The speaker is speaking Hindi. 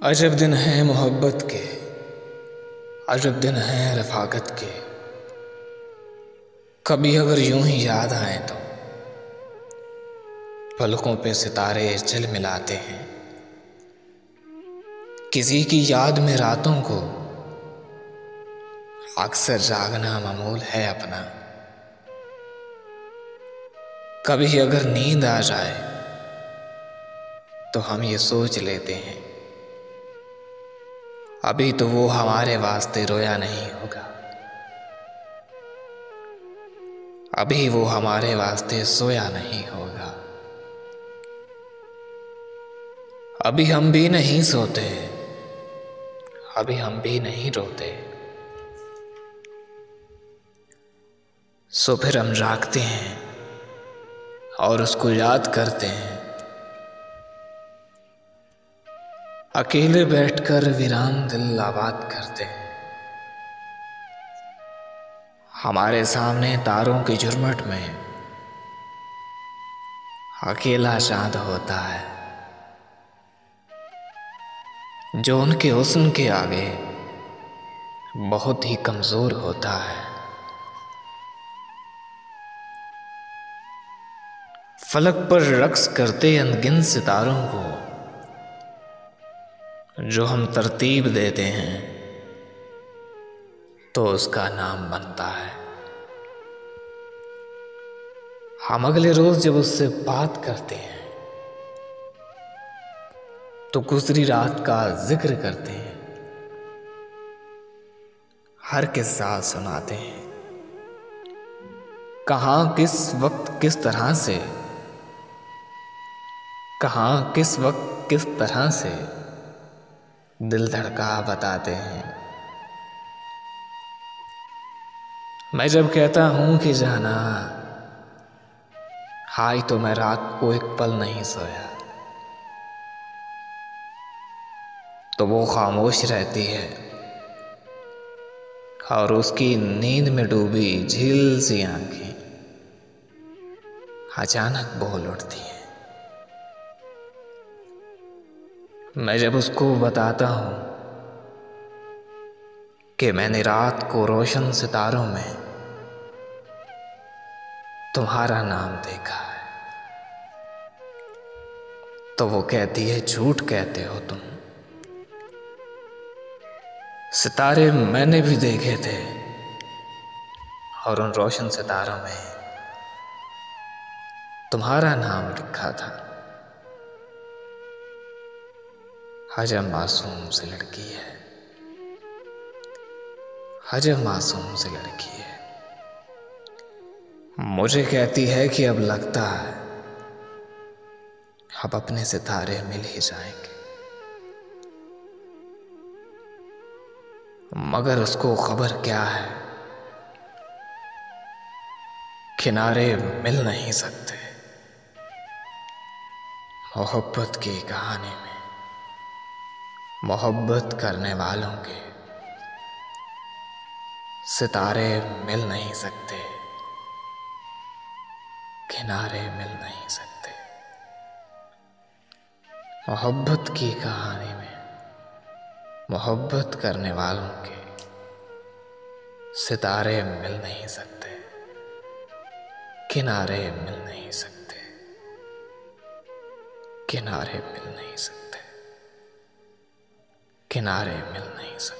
अजब दिन है मोहब्बत के, अजब दिन है रफ़ाकत के। कभी अगर यूं ही याद आए तो पलकों पे सितारे झिलमिलाते हैं। किसी की याद में रातों को अक्सर जागना मामूल है अपना। कभी अगर नींद आ जाए तो हम ये सोच लेते हैं अभी तो वो हमारे वास्ते रोया नहीं होगा, अभी वो हमारे वास्ते सोया नहीं होगा। अभी हम भी नहीं सोते, अभी हम भी नहीं रोते, सो फिर हम जागते हैं और उसको याद करते हैं। अकेले बैठकर वीरान दिल आबाद करते हैं। हमारे सामने तारों की झुरमुट में अकेला चांद होता है, जो उनके हुस्न के आगे बहुत ही कमजोर होता है। फलक पर रक्स करते अनगिनत सितारों को जो हम तरतीब देते हैं तो उसका नाम बनता है। हम अगले रोज जब उससे बात करते हैं तो गुजरी रात का जिक्र करते हैं, हर किस्सा सुनाते हैं। कहाँ किस वक्त किस तरह से, कहाँ किस वक्त किस तरह से दिल धड़का बताते हैं। मैं जब कहता हूं कि जाना, हाय तो मैं रात को एक पल नहीं सोया, तो वो खामोश रहती है और उसकी नींद में डूबी झील सी आंखें अचानक बोल उठती हैं। मैं जब उसको बताता हूं कि मैंने रात को रोशन सितारों में तुम्हारा नाम देखा है, तो वो कहती है झूठ कहते हो तुम, सितारे मैंने भी देखे थे और उन रोशन सितारों में तुम्हारा नाम लिखा था। अजब मासूम सी लड़की है, अजब मासूम सी लड़की है। मुझे कहती है कि अब लगता है अब अपने सितारे मिल ही जाएंगे, मगर उसको खबर क्या है किनारे मिल नहीं सकते। मोहब्बत की कहानी में मोहब्बत करने वालों के सितारे मिल नहीं सकते, किनारे मिल नहीं सकते। मोहब्बत की कहानी में मोहब्बत करने वालों के सितारे मिल नहीं सकते, किनारे मिल नहीं सकते, किनारे मिल नहीं सकते, किनारे मिल नहीं सकते।